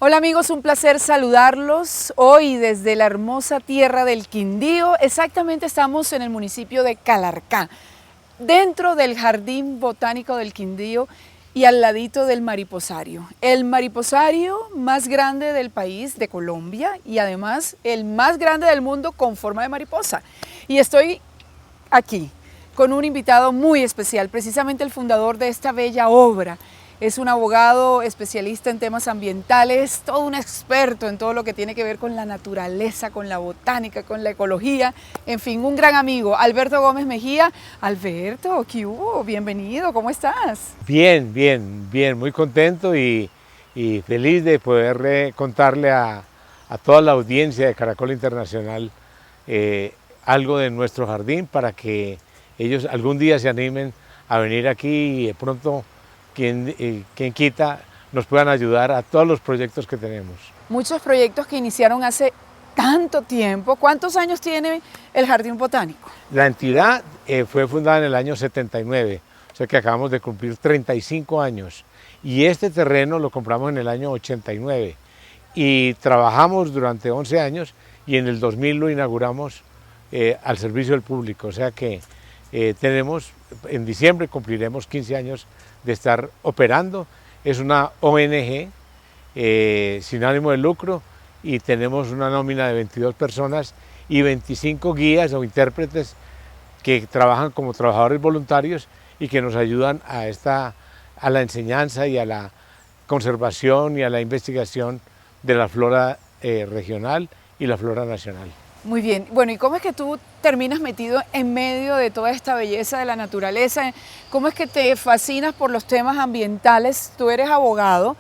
Hola amigos, un placer saludarlos hoy desde la hermosa tierra del Quindío. Exactamente estamos en el municipio de Calarcá, dentro del Jardín Botánico del Quindío y al ladito del mariposario. El mariposario más grande del país, de Colombia, y además el más grande del mundo con forma de mariposa. Y estoy aquí con un invitado muy especial, precisamente el fundador de esta bella obra. Es un abogado especialista en temas ambientales, todo un experto en todo lo que tiene que ver con la naturaleza, con la botánica, con la ecología, en fin, un gran amigo, Alberto Gómez Mejía. Alberto, ¿qué hubo? Bienvenido, ¿cómo estás? Bien, muy contento y feliz de poder contarle a toda la audiencia de Caracol Internacional algo de nuestro jardín para que ellos algún día se animen a venir aquí y de pronto quien quita nos puedan ayudar a todos los proyectos que tenemos. Muchos proyectos que iniciaron hace tanto tiempo. ¿Cuántos años tiene el Jardín Botánico? La entidad fue fundada en el año 79, o sea que acabamos de cumplir 35 años. Y este terreno lo compramos en el año 89 y trabajamos durante 11 años y en el 2000 lo inauguramos al servicio del público. O sea que tenemos, en diciembre cumpliremos 15 años de estar operando. Es una ONG sin ánimo de lucro y tenemos una nómina de 22 personas y 25 guías o intérpretes que trabajan como trabajadores voluntarios y que nos ayudan a la enseñanza y a la conservación y a la investigación de la flora regional y la flora nacional. Muy bien. Bueno, ¿y cómo es que tú terminas metido en medio de toda esta belleza de la naturaleza? ¿Cómo es que te fascinas por los temas ambientales? Tú eres abogado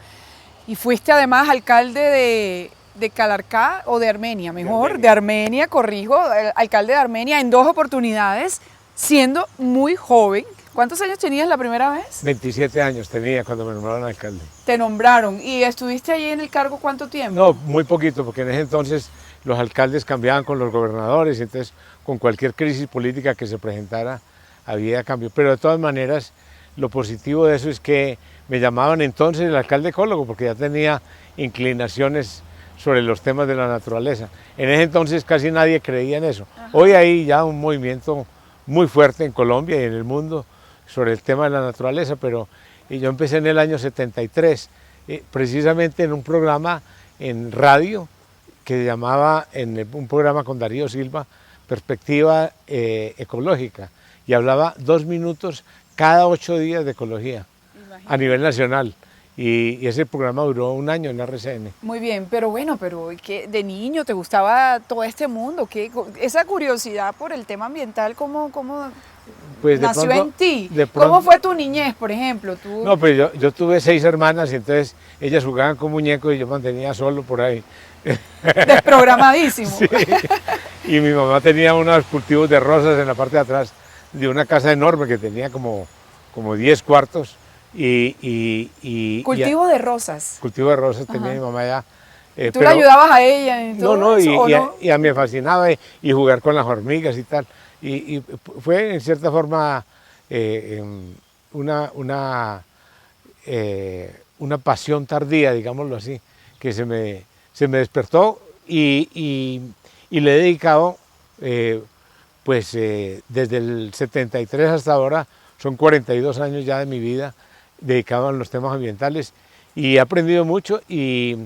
y fuiste además alcalde de Calarcá o de Armenia, mejor, de Armenia, corrijo, alcalde de Armenia en 2 oportunidades, siendo muy joven. ¿Cuántos años tenías la primera vez? 27 años tenía cuando me nombraron alcalde. Te nombraron. ¿Y estuviste allí en el cargo cuánto tiempo? No, muy poquito, porque en ese entonces los alcaldes cambiaban con los gobernadores y entonces con cualquier crisis política que se presentara había cambio. Pero de todas maneras, lo positivo de eso es que me llamaban entonces el alcalde ecólogo, porque ya tenía inclinaciones sobre los temas de la naturaleza. En ese entonces casi nadie creía en eso. Ajá. Hoy hay ya un movimiento muy fuerte en Colombia y en el mundo sobre el tema de la naturaleza, pero yo empecé en el año 73, precisamente en un programa en radio que se llamaba, un programa con Darío Silva, Perspectiva Ecológica, y hablaba 2 minutos cada 8 días de ecología. Imagínate. A nivel nacional. Y ese programa duró 1 año en RCN. Muy bien, pero bueno, ¿qué, de niño te gustaba todo este mundo? ¿Qué, esa curiosidad por el tema ambiental, cómo pues nació pronto, en ti? ¿Cómo fue tu niñez, por ejemplo? ¿Tú? No, pues yo tuve 6 hermanas y entonces ellas jugaban con muñecos y yo mantenía solo por ahí. Desprogramadísimo. Sí. Y mi mamá tenía unos cultivos de rosas en la parte de atrás de una casa enorme que tenía como 10 cuartos. Cultivo de rosas. Cultivo de rosas tenía mi mamá allá. ¿Tú le ayudabas a ella en todo eso, y a mí me fascinaba y jugar con las hormigas y tal. Y fue en cierta forma una pasión tardía, digámoslo así, que se me despertó y le he dedicado, desde el 73 hasta ahora, son 42 años ya de mi vida dedicado a los temas ambientales y he aprendido mucho y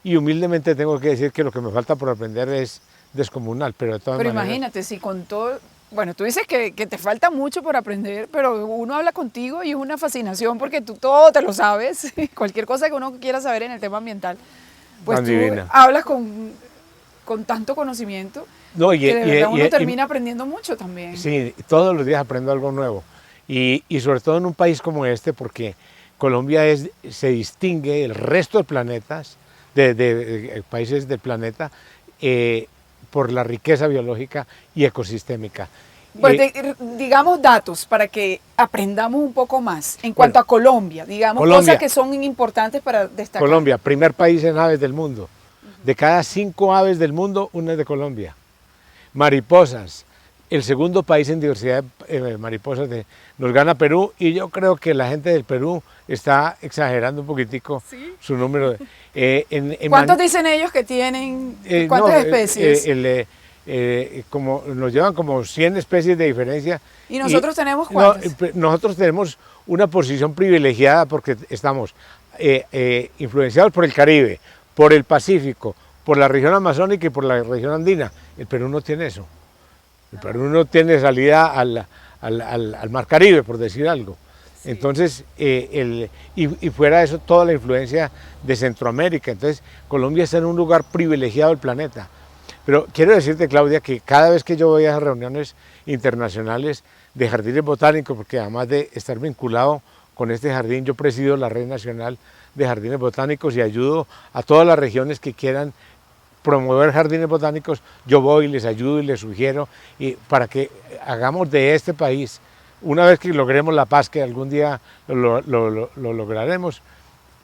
humildemente tengo que decir que lo que me falta por aprender es descomunal, pero de todas maneras... Pero imagínate, si con todo... Bueno, tú dices que te falta mucho por aprender, pero uno habla contigo y es una fascinación porque tú todo te lo sabes, cualquier cosa que uno quiera saber en el tema ambiental, pues tú hablas con tanto conocimiento que de verdad uno termina aprendiendo mucho también. Sí, todos los días aprendo algo nuevo y sobre todo en un país como este, porque Colombia se distingue del resto de planetas, de países del planeta, por la riqueza biológica y ecosistémica. Bueno, digamos datos para que aprendamos un poco más en cuanto a Colombia, digamos cosas que son importantes para destacar. Colombia, primer país en aves del mundo. De cada 5 aves del mundo, una es de Colombia. Mariposas, el segundo país en diversidad de mariposas, nos gana Perú, y yo creo que la gente del Perú está exagerando un poquitico ¿Sí? su número. ¿Cuántos dicen ellos que tienen? ¿Cuántas especies? Como nos llevan como 100 especies de diferencia. ¿Y nosotros tenemos cuántas? Nosotros tenemos una posición privilegiada porque estamos influenciados por el Caribe, por el Pacífico, por la región amazónica y por la región andina. El Perú no tiene eso. El Perú no tiene salida al Mar Caribe, por decir algo. Sí. Entonces, y fuera de eso, toda la influencia de Centroamérica. Entonces, Colombia está en un lugar privilegiado del planeta. Pero quiero decirte, Claudia, que cada vez que yo voy a reuniones internacionales de jardines botánicos, porque además de estar vinculado con este jardín, yo presido la Red Nacional de Jardines Botánicos y ayudo a todas las regiones que quieran promover jardines botánicos, yo voy, les ayudo y les sugiero, y para que hagamos de este país, una vez que logremos la paz, que algún día lo lograremos,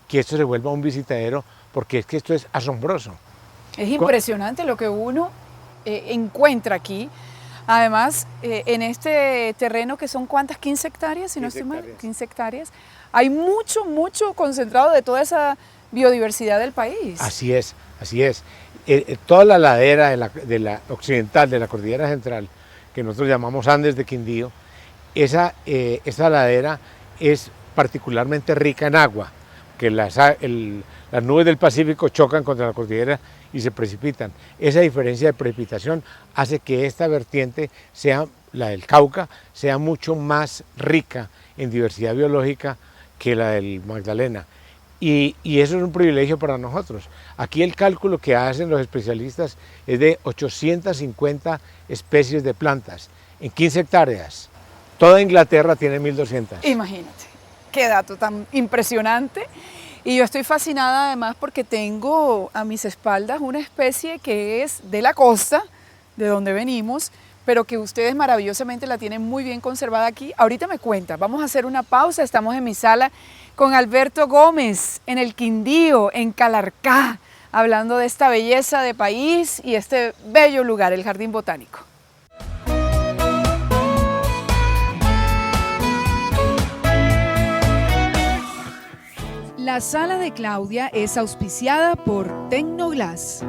que esto se vuelva un visitadero, porque es que esto es asombroso. Es impresionante lo que uno encuentra aquí. Además, en este terreno que son ¿cuántas? 15 hectáreas, si no estoy mal, 15 hectáreas. Hay mucho concentrado de toda esa biodiversidad del país. Así es, así es. Toda la ladera de la occidental de la Cordillera Central, que nosotros llamamos Andes de Quindío, esa ladera es particularmente rica en agua, que las nubes del Pacífico chocan contra la cordillera y se precipitan. Esa diferencia de precipitación hace que esta vertiente, la del Cauca, sea mucho más rica en diversidad biológica que la del Magdalena. Y eso es un privilegio para nosotros. Aquí el cálculo que hacen los especialistas es de 850 especies de plantas en 15 hectáreas. Toda Inglaterra tiene 1200. Imagínate, qué dato tan impresionante. Y yo estoy fascinada además porque tengo a mis espaldas una especie que es de la costa, de donde venimos, pero que ustedes maravillosamente la tienen muy bien conservada aquí. Ahorita me cuenta, vamos a hacer una pausa, estamos en mi sala con Alberto Gómez, en el Quindío, en Calarcá, hablando de esta belleza de país y este bello lugar, el Jardín Botánico. La sala de Claudia es auspiciada por Tecnoglass.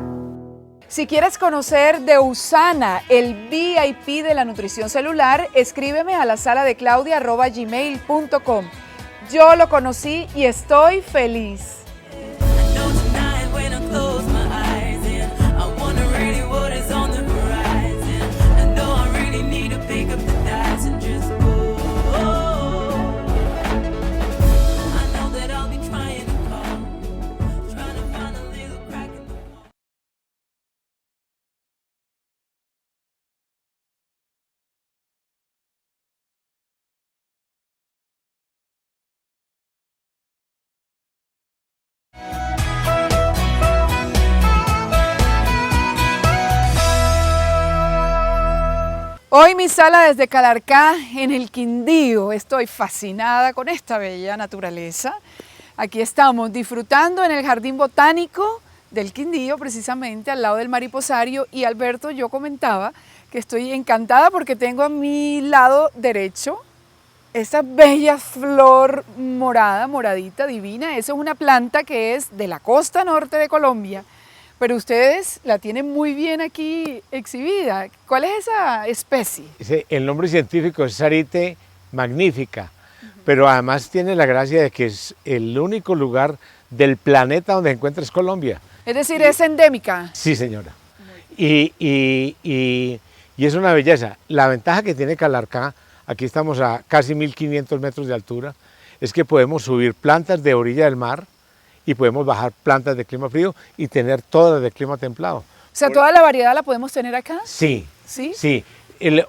Si quieres conocer de Usana, el VIP de la nutrición celular, escríbeme a la sala de claudia@gmail.com. Yo lo conocí y estoy feliz. Hoy mi sala desde Calarcá, en el Quindío. Estoy fascinada con esta bella naturaleza. Aquí estamos disfrutando en el Jardín Botánico del Quindío, precisamente al lado del mariposario. Y Alberto, yo comentaba que estoy encantada porque tengo a mi lado derecho esta bella flor morada, moradita, divina. Esa es una planta que es de la costa norte de Colombia. Pero ustedes la tienen muy bien aquí exhibida. ¿Cuál es esa especie? El nombre científico es Sarite magnifica, pero además tiene la gracia de que es el único lugar del planeta donde se encuentra es Colombia. Es decir, es endémica. Sí, señora. Y es una belleza. La ventaja que tiene Calarcá, aquí estamos a casi 1500 metros de altura, es que podemos subir plantas de orilla del mar y podemos bajar plantas de clima frío y tener todas de clima templado. O sea, ¿toda la variedad la podemos tener acá? Sí, ¿sí? Sí.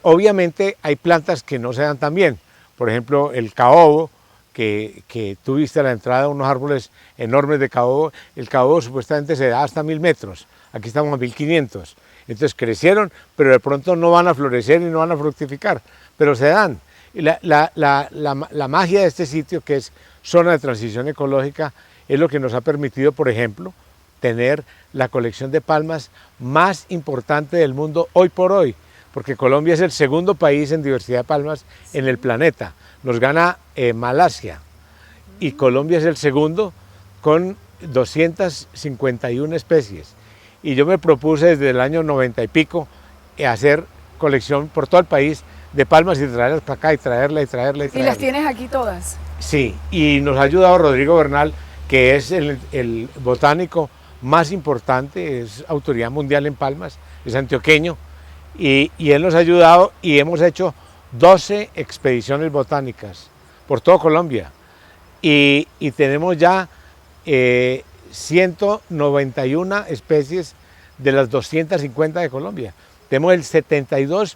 Obviamente hay plantas que no se dan tan bien. Por ejemplo, el caobo, que tú viste a la entrada unos árboles enormes de caobo. El caobo supuestamente se da hasta 1000 metros. Aquí estamos a 1500. Entonces crecieron, pero de pronto no van a florecer y no van a fructificar, pero se dan. Y la magia de este sitio, que es zona de transición ecológica, es lo que nos ha permitido, por ejemplo, tener la colección de palmas más importante del mundo hoy por hoy. porque Colombia es el segundo país en diversidad de palmas en el planeta. Nos gana Malasia y Colombia es el segundo con 251 especies. Y yo me propuse desde el año 90 y pico hacer colección por todo el país de palmas y traerlas para acá y traerla. ¿Y las tienes aquí todas? Sí, y nos ha ayudado Rodrigo Bernal, que es el botánico más importante, es autoridad mundial en palmas, es antioqueño, y él nos ha ayudado y hemos hecho 12 expediciones botánicas por todo Colombia y tenemos ya 191 especies de las 250 de Colombia. Tenemos el 72%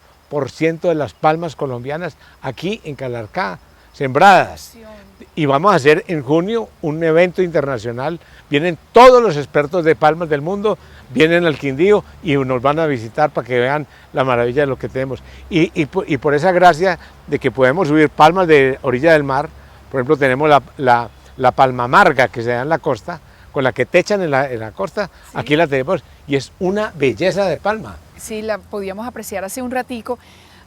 de las palmas colombianas aquí en Calarcá, sembradas. Y vamos a hacer en junio un evento internacional. Vienen todos los expertos de palmas del mundo, vienen al Quindío y nos van a visitar para que vean la maravilla de lo que tenemos. Y por esa gracia de que podemos subir palmas de orilla del mar, por ejemplo tenemos la palma amarga que se da en la costa, con la que techan en la costa, sí. Aquí la tenemos y es una belleza de palma. Sí, la podíamos apreciar hace un ratico.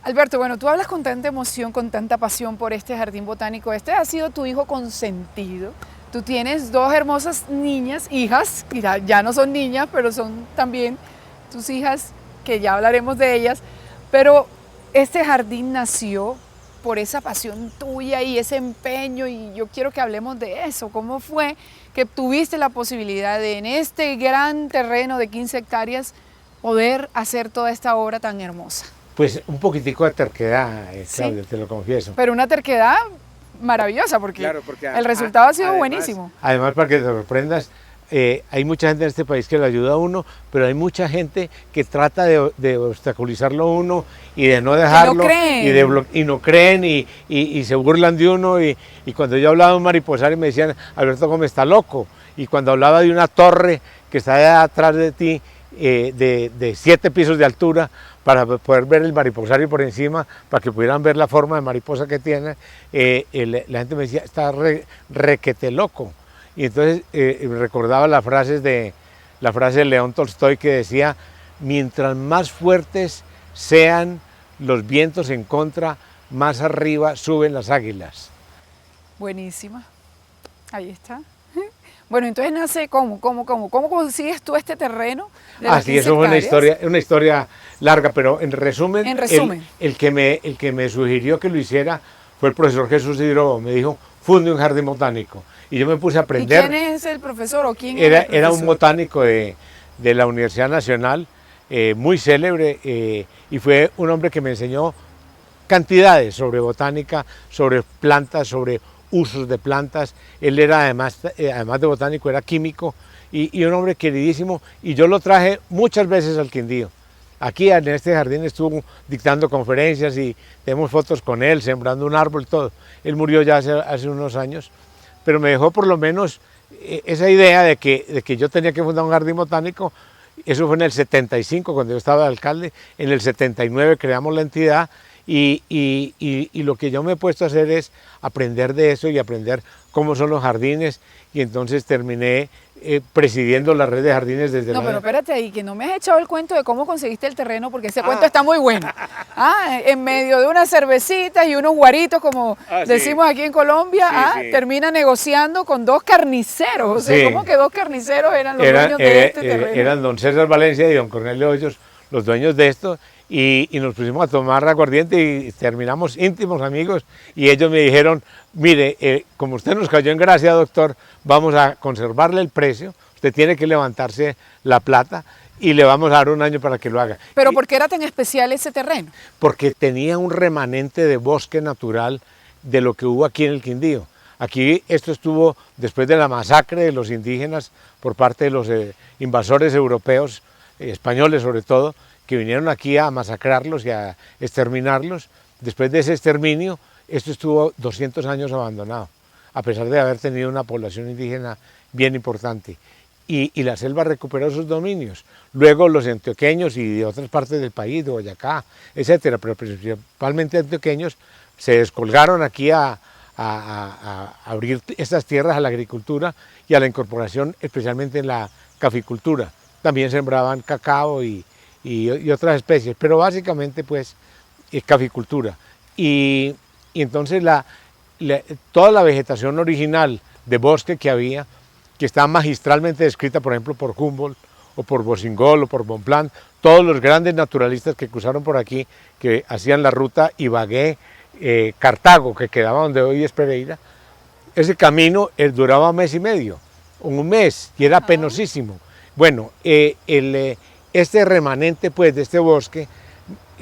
Alberto, bueno, tú hablas con tanta emoción, con tanta pasión por este jardín botánico. Este ha sido tu hijo consentido. Tú tienes dos hermosas niñas, hijas, que ya no son niñas, pero son también tus hijas, que ya hablaremos de ellas. Pero este jardín nació por esa pasión tuya y ese empeño, y yo quiero que hablemos de eso. ¿Cómo fue que tuviste la posibilidad de, en este gran terreno de 15 hectáreas, poder hacer toda esta obra tan hermosa? Pues un poquitico de terquedad, Claudia, sí, te lo confieso. Pero una terquedad maravillosa, porque el resultado ha sido buenísimo. Además, para que te sorprendas, hay mucha gente en este país que lo ayuda a uno, pero hay mucha gente que trata de obstaculizarlo a uno y de no dejarlo, no creen. y no creen y se burlan de uno. Y cuando yo hablaba de un mariposario me decían, Alberto Gómez está loco. Y cuando hablaba de una torre que está atrás de ti, de 7 pisos de altura, para poder ver el mariposario por encima, para que pudieran ver la forma de mariposa que tiene, la gente me decía, está requete loco. Y entonces recordaba la frase de León Tolstoy que decía, mientras más fuertes sean los vientos en contra, más arriba suben las águilas. Buenísima, ahí está. Bueno, entonces nace ¿cómo consigues tú este terreno? Sí, eso es una historia larga, pero en resumen, el que me sugirió que lo hiciera fue el profesor Jesús Hidrobo. Me dijo, funde un jardín botánico. Y yo me puse a aprender. ¿Y quién es el profesor o quién era un botánico de la Universidad Nacional, muy célebre, y fue un hombre que me enseñó cantidades sobre botánica, sobre plantas, sobre usos de plantas. Él era además de botánico, era químico y un hombre queridísimo, y yo lo traje muchas veces al Quindío. Aquí en este jardín estuvo dictando conferencias y tenemos fotos con él, sembrando un árbol y todo. Él murió ya hace unos años, pero me dejó por lo menos esa idea de que yo tenía que fundar un jardín botánico. Eso fue en el 75, cuando yo estaba de alcalde. En el 79 creamos la entidad. Y lo que yo me he puesto a hacer es aprender de eso y aprender cómo son los jardines, y entonces terminé presidiendo la red de jardines desde No, pero espérate ahí, que no me has echado el cuento de cómo conseguiste el terreno, porque ese cuento está muy bueno. En medio de unas cervecitas y unos guaritos, como decimos aquí en Colombia, termina negociando con dos carniceros. O sea, ¿cómo que dos carniceros eran los dueños de este terreno? Eran don César Valencia y don Cornelio Hoyos los dueños de esto. Y nos pusimos a tomar aguardiente y terminamos íntimos amigos, y ellos me dijeron, mire, como usted nos cayó en gracia, doctor, vamos a conservarle el precio, usted tiene que levantarse la plata y le vamos a dar un año para que lo haga. ¿Pero por qué era tan especial ese terreno? Porque tenía un remanente de bosque natural de lo que hubo aquí en el Quindío. Aquí esto estuvo después de la masacre de los indígenas por parte de los invasores europeos, españoles sobre todo, que vinieron aquí a masacrarlos y a exterminarlos. Después de ese exterminio, esto estuvo 200 años abandonado, a pesar de haber tenido una población indígena bien importante. Y la selva recuperó sus dominios. Luego los antioqueños y de otras partes del país, de Boyacá, etcétera, pero principalmente antioqueños, se descolgaron aquí a abrir estas tierras a la agricultura y a la incorporación, especialmente en la caficultura. También sembraban cacao y y otras especies, pero básicamente pues caficultura. Y entonces toda la vegetación original de bosque que había, que está magistralmente descrita por ejemplo por Humboldt, o por Bosingol, o por Bonpland, todos los grandes naturalistas que cruzaron por aquí, que hacían la ruta Ibagué, Cartago, que quedaba donde hoy es Pereira, ese camino duraba mes y medio, un mes, y era penosísimo. Bueno, este remanente pues de este bosque,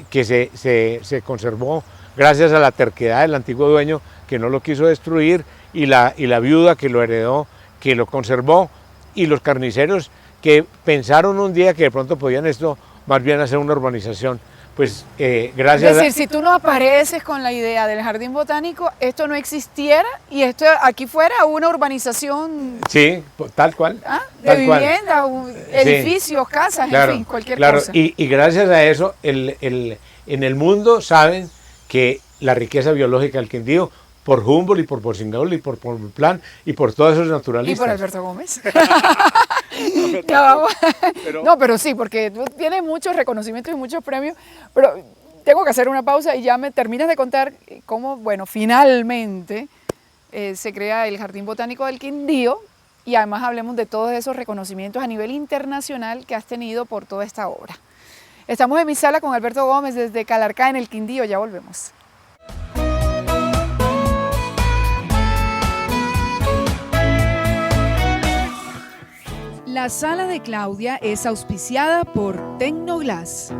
que se conservó gracias a la terquedad del antiguo dueño, que no lo quiso destruir, y la viuda que lo heredó, que lo conservó, y los carniceros que pensaron un día que de pronto podían esto más bien hacer una urbanización. Pues gracias Es decir, si tú no apareces con la idea del jardín botánico, esto no existiera y esto aquí fuera una urbanización. Sí, tal cual. ¿Ah? De tal vivienda, cual. Edificios, casas, claro, en fin, cualquier claro. cosa. Y gracias a eso, en el mundo saben que la riqueza biológica del Quindío, por Humboldt y por Bosingol y por Bonpland y por todos esos naturalistas. Y por Alberto Gómez. Pero, no, pero sí, porque tú tienes muchos reconocimientos y muchos premios, pero tengo que hacer una pausa y ya me terminas de contar cómo, bueno, finalmente se crea el Jardín Botánico del Quindío y además hablemos de todos esos reconocimientos a nivel internacional que has tenido por toda esta obra. Estamos en mi sala con Alberto Gómez desde Calarcá en el Quindío, ya volvemos. La sala de Claudia es auspiciada por Tecnoglass.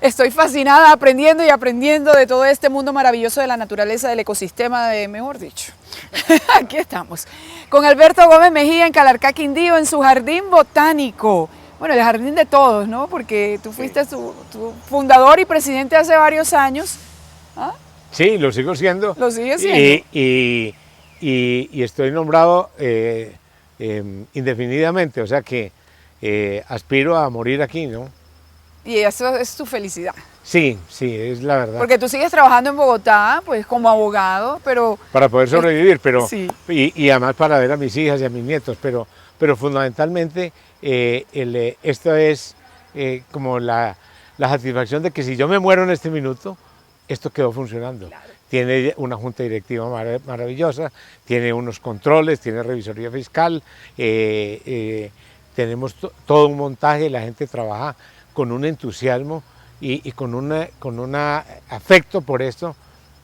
Estoy fascinada aprendiendo y aprendiendo de todo este mundo maravilloso de la naturaleza, del ecosistema, mejor dicho. Aquí estamos, con Alberto Gómez Mejía en Calarcá, Quindío, en su jardín botánico. Bueno, el jardín de todos, ¿no? Porque tú fuiste su fundador y presidente hace varios años. ¿Ah? Sí, lo sigo siendo. Lo sigue siendo. Y estoy nombrado indefinidamente, o sea que aspiro a morir aquí, ¿no? Y eso es tu felicidad. Sí, sí, es la verdad. Porque tú sigues trabajando en Bogotá, pues como abogado, pero... Para poder sobrevivir, pero... Sí. Y además para ver a mis hijas y a mis nietos, pero fundamentalmente esto es como la satisfacción de que si yo me muero en este minuto, esto quedó funcionando. Claro. Tiene una junta directiva maravillosa, tiene unos controles, tiene revisoría fiscal, tenemos todo un montaje, la gente trabaja con un entusiasmo y con un afecto por esto.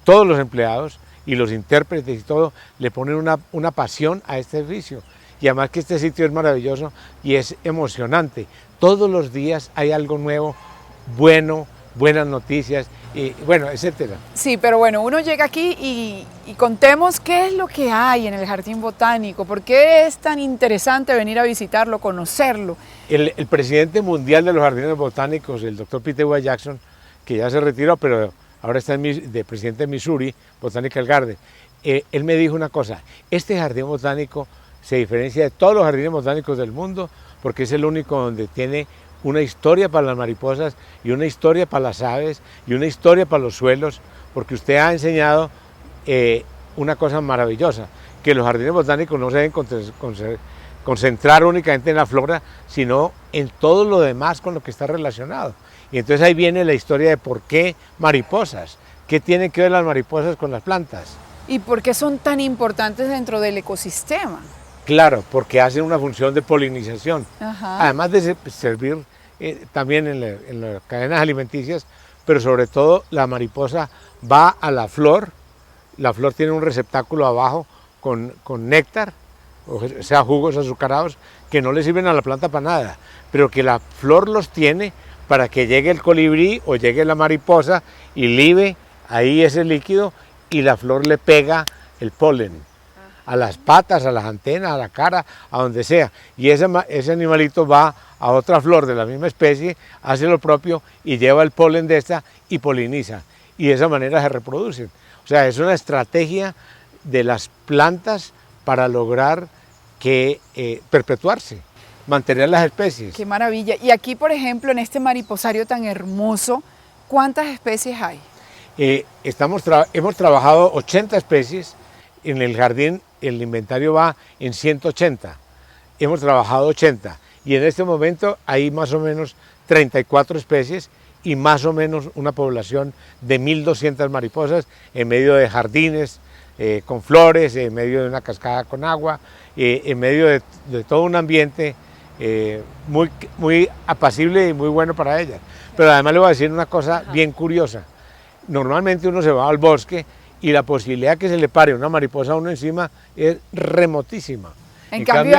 Todos los empleados y los intérpretes y todo le ponen una pasión a este servicio. Y además que este sitio es maravilloso y es emocionante. Todos los días hay algo nuevo, bueno, buenas noticias, y bueno, etcétera. Sí, pero bueno, uno llega aquí y contemos qué es lo que hay en el Jardín Botánico, por qué es tan interesante venir a visitarlo, conocerlo. El presidente mundial de los jardines botánicos, el doctor Peter W. Jackson, que ya se retiró, pero ahora está de presidente de Missouri, Botanical Garden, él me dijo una cosa: este jardín botánico se diferencia de todos los jardines botánicos del mundo porque es el único donde tiene una historia para las mariposas y una historia para las aves y una historia para los suelos, porque usted ha enseñado una cosa maravillosa, que los jardines botánicos no se deben concentrar únicamente en la flora, sino en todo lo demás con lo que está relacionado. Y entonces ahí viene la historia de por qué mariposas, qué tienen que ver las mariposas con las plantas. ¿Y por qué son tan importantes dentro del ecosistema? Claro, porque hacen una función de polinización, Ajá. además de servir también en las cadenas alimenticias, pero sobre todo la mariposa va a la flor tiene un receptáculo abajo con néctar, o sea, jugos azucarados, que no le sirven a la planta para nada, pero que la flor los tiene para que llegue el colibrí o llegue la mariposa y libe ahí ese líquido y la flor le pega el polen a las patas, a las antenas, a la cara, a donde sea. Y ese animalito va a otra flor de la misma especie, hace lo propio y lleva el polen de esta y poliniza. Y de esa manera se reproducen. O sea, es una estrategia de las plantas para lograr que perpetuarse, mantener las especies. Qué maravilla. Y aquí, por ejemplo, en este mariposario tan hermoso, ¿cuántas especies hay? Hemos trabajado 80 especies, en el jardín el inventario va en 180, hemos trabajado 80 y en este momento hay más o menos 34 especies y más o menos una población de 1.200 mariposas en medio de jardines con flores, en medio de una cascada con agua, en medio de todo un ambiente muy apacible y muy bueno para ellas. Pero además le voy a decir una cosa bien curiosa. Normalmente uno se va al bosque y la posibilidad que se le pare una mariposa a uno encima es remotísima. En cambio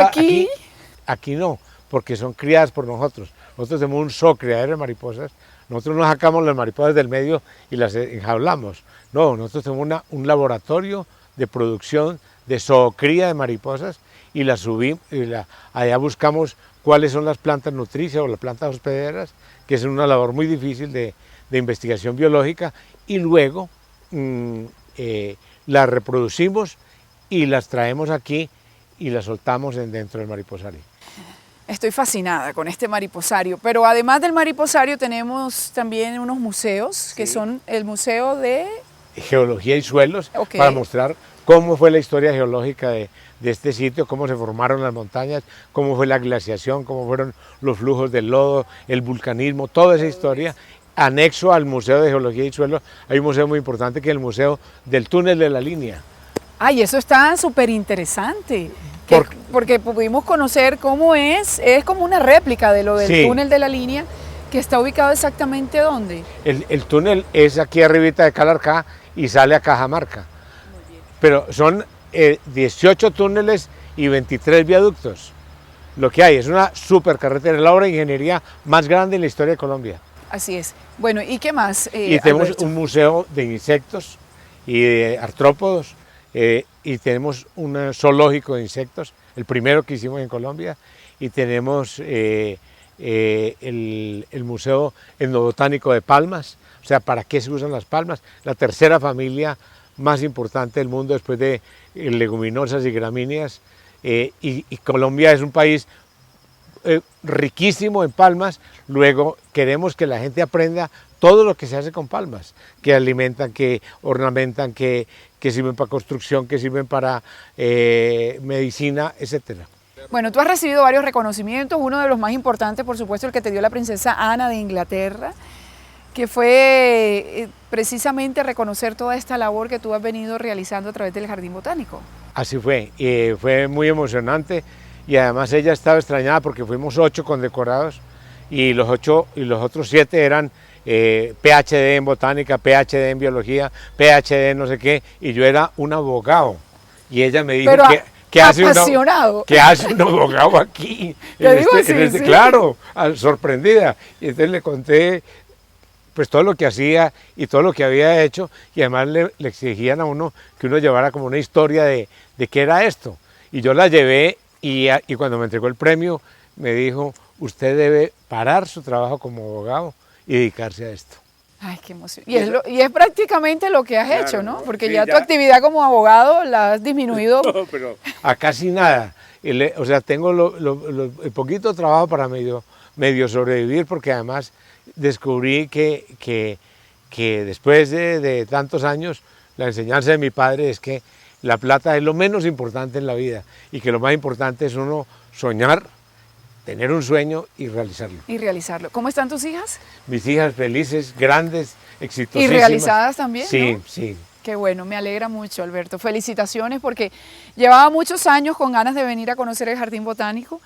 aquí no, porque son criadas por nosotros. Nosotros tenemos un zoocriadero de mariposas. Nosotros no sacamos las mariposas del medio y las enjaulamos. No, nosotros tenemos un laboratorio de producción de zoocría de mariposas y las subimos, allá buscamos cuáles son las plantas nutricias o las plantas hospederas, que es una labor muy difícil de investigación biológica, y luego las reproducimos y las traemos aquí y las soltamos dentro del mariposario. Estoy fascinada con este mariposario, pero además del mariposario tenemos también unos museos, que son el Museo de Geología y Suelos, para mostrar cómo fue la historia geológica de este sitio, cómo se formaron las montañas, cómo fue la glaciación, cómo fueron los flujos del lodo, el vulcanismo, toda esa historia. Anexo al Museo de Geología y Suelos hay un museo muy importante que es el Museo del Túnel de la Línea. Ay, eso está súper interesante, porque pudimos conocer cómo es como una réplica de lo del túnel de la Línea, que está ubicado exactamente ¿dónde? El túnel es aquí arribita de Calarcá y sale a Cajamarca, pero son 18 túneles y 23 viaductos. Lo que hay es una supercarretera, es la obra de ingeniería más grande en la historia de Colombia. Así es. Bueno, ¿y qué más? Y tenemos un museo de insectos y de artrópodos, y tenemos un zoológico de insectos, el primero que hicimos en Colombia, y tenemos el Museo Etnobotánico de Palmas, o sea, ¿para qué se usan las palmas? La tercera familia más importante del mundo después de leguminosas y gramíneas, y Colombia es un país riquísimo en palmas. Luego queremos que la gente aprenda todo lo que se hace con palmas, que alimentan, que ornamentan, que sirven para construcción, que sirven para medicina, etcétera. Bueno, tú has recibido varios reconocimientos, uno de los más importantes, por supuesto, el que te dio la princesa Ana de Inglaterra, que fue precisamente reconocer toda esta labor que tú has venido realizando a través del Jardín Botánico. Así fue, fue muy emocionante. Y además ella estaba extrañada porque fuimos 8 condecorados y los otros 7 eran PhD en botánica, PhD en biología, PhD en no sé qué, y yo era un abogado. Y ella me dijo ¿qué hace un abogado aquí? Claro, sorprendida. Y entonces le conté pues todo lo que hacía y todo lo que había hecho, y además le exigían a uno que uno llevara como una historia de qué era esto. Y yo la llevé. Y cuando me entregó el premio, me dijo, usted debe parar su trabajo como abogado y dedicarse a esto. Ay, qué emoción. Y es prácticamente lo que has hecho, ¿no? Porque ya tu actividad como abogado la has disminuido. No, pero a casi nada. O sea, tengo el poquito trabajo para medio sobrevivir, porque además descubrí que después de tantos años, la enseñanza de mi padre es que la plata es lo menos importante en la vida y que lo más importante es uno soñar, tener un sueño y realizarlo. ¿Cómo están tus hijas? Mis hijas felices, grandes, exitosísimas. ¿Y realizadas también? Sí, ¿no? sí. Qué bueno, me alegra mucho, Alberto. Felicitaciones, porque llevaba muchos años con ganas de venir a conocer el Jardín Botánico.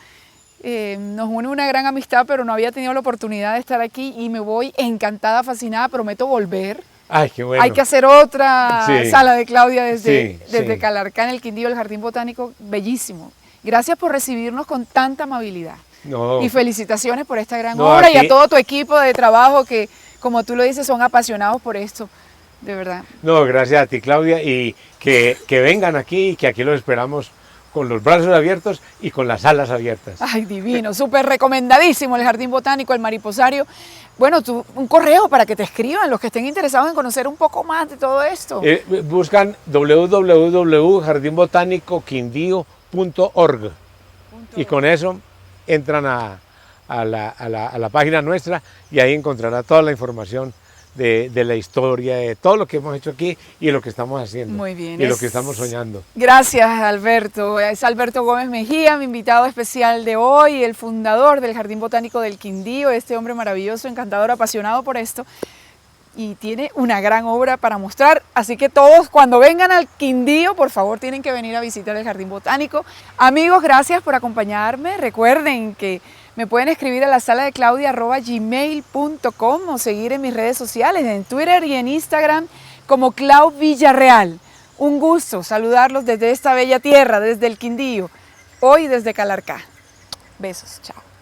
Nos une una gran amistad, pero no había tenido la oportunidad de estar aquí y me voy encantada, fascinada, prometo volver. Ay, qué bueno. Hay que hacer otra sala de Claudia desde Calarcá, en el Quindío, el Jardín Botánico, bellísimo. Gracias por recibirnos con tanta amabilidad. No. Y felicitaciones por esta gran obra y a todo tu equipo de trabajo que, como tú lo dices, son apasionados por esto, de verdad. No, gracias a ti, Claudia, y que vengan aquí y que aquí los esperamos con los brazos abiertos y con las alas abiertas. Ay, divino, súper recomendadísimo el Jardín Botánico, el mariposario. Bueno, un correo para que te escriban los que estén interesados en conocer un poco más de todo esto. Buscan www.jardinbotanicoquindio.org. Y con eso entran a la página nuestra y ahí encontrará toda la información de la historia, de todo lo que hemos hecho aquí y de lo que estamos haciendo. Muy bien. Y lo que estamos soñando. Gracias, Alberto. Es Alberto Gómez Mejía, mi invitado especial de hoy, el fundador del Jardín Botánico del Quindío, este hombre maravilloso, encantador, apasionado por esto. Y tiene una gran obra para mostrar, así que todos cuando vengan al Quindío, por favor tienen que venir a visitar el Jardín Botánico. Amigos, gracias por acompañarme. Recuerden que me pueden escribir a la sala de claudia@gmail.com o seguir en mis redes sociales, en Twitter y en Instagram como Clau Villarreal. Un gusto saludarlos desde esta bella tierra, desde el Quindío, hoy desde Calarcá. Besos, chao.